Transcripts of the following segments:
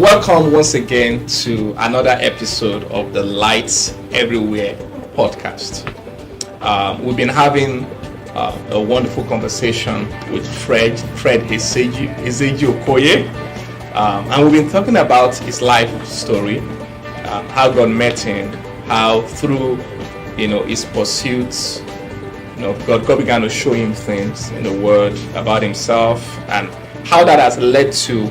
Welcome once again to another episode of the Lights Everywhere podcast. We've been having a wonderful conversation with Fredrick Ezeji-Okoye, and we've been talking about his life story, how God met him, how through his pursuits, God began to show him things in the Word about himself, and how that has led to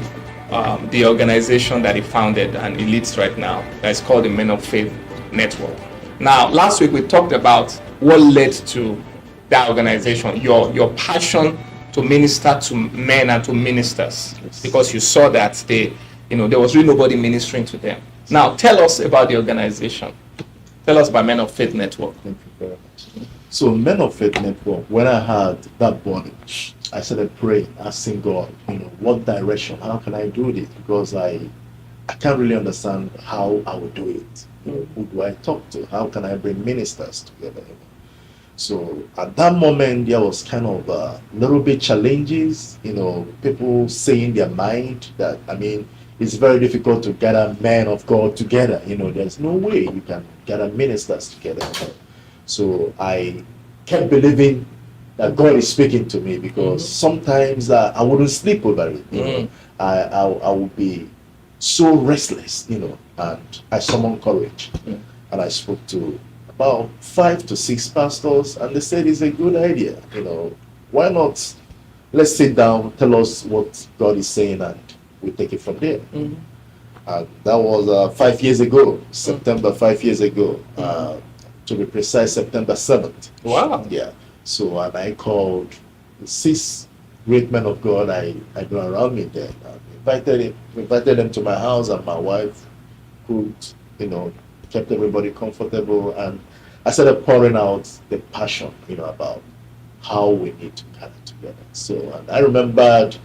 the organization that he founded and he leads right now, that is called the Men of Faith Network. Now, last week we talked about what led to that organization, your passion to minister to men and to ministers, because you saw that there was really nobody ministering to them. Now, tell us about the organization. Tell us about Men of Faith Network. Thank you very much. So, Men of Faith Network, when I had that body, I started praying, asking God, what direction, how can I do this? Because I can't really understand how I would do it. Who do I talk to? How can I bring ministers together? So at that moment, there was kind of a little bit challenges, people saying their mind that, it's very difficult to gather men of God together. There's no way you can gather ministers together. So I kept believing that God is speaking to me, because sometimes I wouldn't sleep over it. I would be so restless, and I summoned courage. And I spoke to about 5 to 6 pastors, and they said it's a good idea. Why not? Let's sit down, tell us what God is saying, and we take it from there. And that was 5 years ago, September 5 years ago, to be precise, September 7th. Wow. Yeah. So, and I called 6 great men of God I know around me there. I invited them to my house, and my wife cooked, kept everybody comfortable, and I started pouring out the passion, about how we need to gather together. So, and I remembered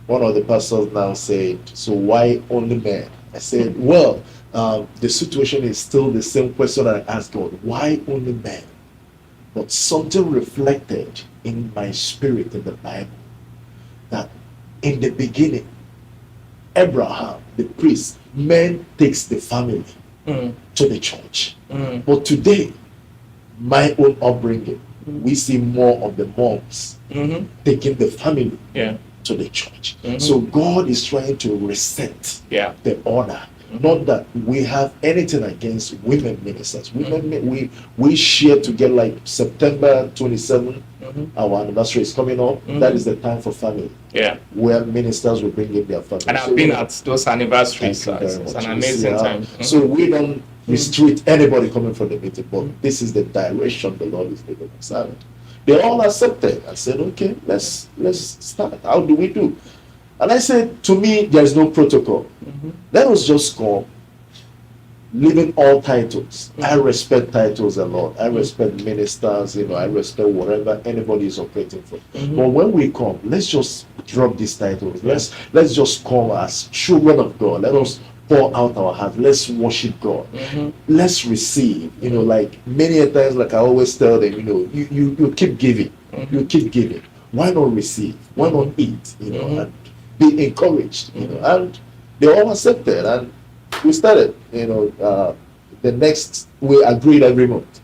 one of the pastors now said, so why only men? I said, well, the situation is still the same question I asked God, why only men? But something reflected in my spirit in the Bible, that in the beginning, Abraham, the priest, man takes the family to the church. But today, my own upbringing, we see more of the moms taking the family to the church. So God is trying to reset the order. Not that we have anything against women ministers. We share together, like September 27th, our anniversary is coming up. That is the time for family. Where ministers will bring in their family. And I've been at those anniversaries. It's an amazing time. So we don't restrict anybody coming from the meeting, but this is the direction the Lord is leading us. And they all accepted. I said, okay, let's start. How do we do? And I said, to me, there is no protocol. Let us just come, leaving all titles. I respect titles a lot. I respect ministers, I respect whatever anybody is operating for. But when we come, let's just drop these titles. Let's just come as children of God. Let us pour out our heart. Let's worship God. Let's receive. Like many a times, like I always tell them, you keep giving. You keep giving. Why not receive? Why not eat? And be encouraged, and they all accepted, and we started. The next, we agreed every month.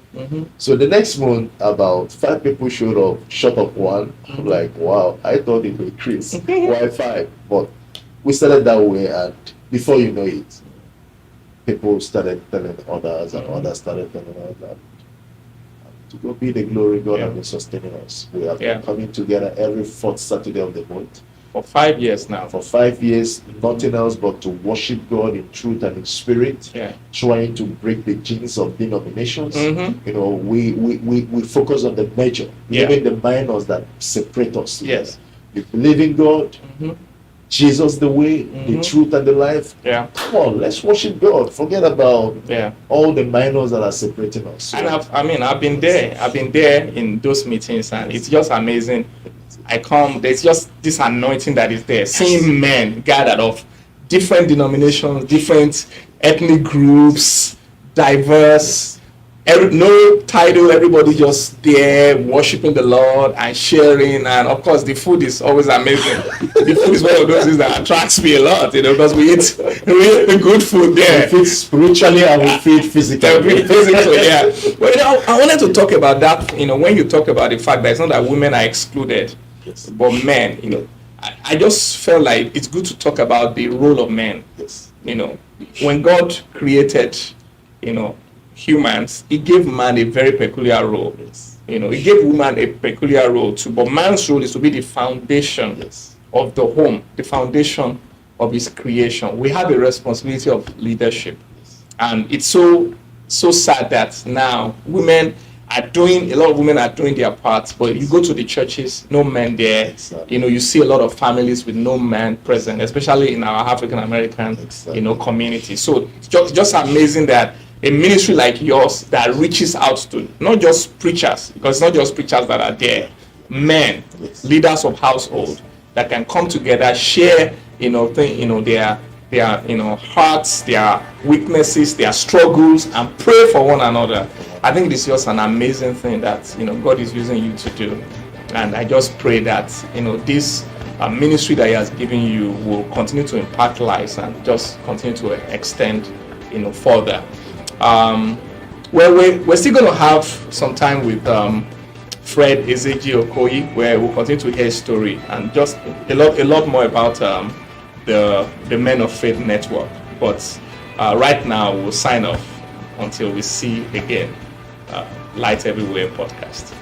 So the next month, about 5 people showed up, short of 1. I'm like, wow, I thought it would increase. Why 5? But we started that way, and before you know it, people started telling others, and others started telling others. To God be the glory, God has been sustaining us. We have been coming together every 4th Saturday of the month. For 5 years now. For 5 years, nothing else but to worship God in truth and in spirit, trying to break the genes of denominations. We focus on the major, leaving the minors that separate us. Yes. We believe in God, Jesus the way, the truth and the life. Come on, let's worship God. Forget about all the minors that are separating us. So, and I've been there. I've been there in those meetings, and it's just amazing. I come, there's just this anointing that is there. Seeing men gathered of different denominations, different ethnic groups, diverse, no title, everybody just there worshiping the Lord and sharing, and of course the food is always amazing. The food is one of those things that attracts me a lot, because we eat really good food there. We feed spiritually and we feed physically. Yeah. Well, I wanted to talk about that. When you talk about the fact that it's not that women are excluded, Yes. but men. I just felt like it's good to talk about the role of men. Yes. When God created, humans, He gave man a very peculiar role. Yes. He gave woman a peculiar role too. But man's role is to be the foundation Yes. of the home, the foundation of his creation. We have a responsibility of leadership, Yes. and it's so sad that now a lot of women are doing their part, but you go to the churches, no men there. Exactly. You see a lot of families with no man present, especially in our African American, Exactly. community. So it's just amazing that a ministry like yours that reaches out to not just preachers, because it's not just preachers that are there, men, Yes. leaders of household that can come together, share, their hearts, their weaknesses, their struggles, and pray for one another. I think it is just an amazing thing that God is using you to do, and I just pray that this ministry that He has given you will continue to impact lives and just continue to extend further. Well, we're still going to have some time with Fred Ezeji-Okoye, where we'll continue to hear his story and just a lot more about the Men of Faith Network. But right now, we'll sign off until we see again. Light Everywhere podcast.